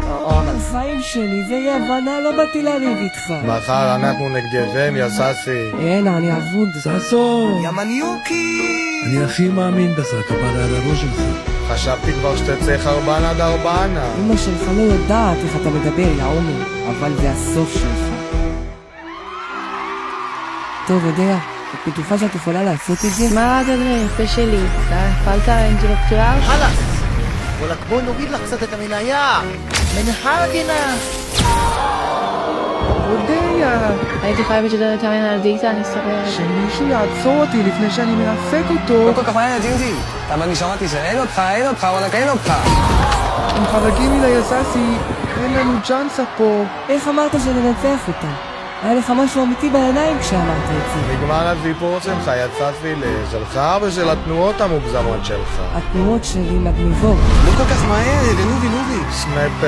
בחיים שלי, זה יהיה הבנה, לא באתי לריב איתך. מחר אנחנו נגדכם, יא ססי. אין, אני אבוד. ססו! יא מניוקי! אני הכי מאמין בך, כפרה על הראש שלך. חשבתי כבר שתצא חרבן עד ארבענה. אמא שלך לא יודעת איך אתה מדבר, יא עומר, אבל זה הסוף שלך. טוב, יודע, את בטוחה שאת יכולה לעשות את זה? מה תדרי, יפה שלי? אתה הפעלת אינטלקטואל? חלאס! וואלק בוא נוריד לך קצת את המניה! מנהגנה! יודע הייתי חייבת שתדע יותר מן על דיקטה, אני סוברת. שמישהו יעצור אותי לפני שאני מרסק אותו. לא כל כך מעניין ג'ינג'י, אבל אני שמעתי שאין אותך, וואלק אין אותך. הם חרקים מדי ססי, אין לנו צ'אנסה פה. איך אמרת שננצח אותה? היה לך משהו אמיתי בעיניים כשאמרת את זה. נגמר הסיפור שלך, יא ססי, שלך ושל התנועות המוגזמות שלך. התנועות שלי מגניבות. לא כל כך מהר, נובי. סנאפר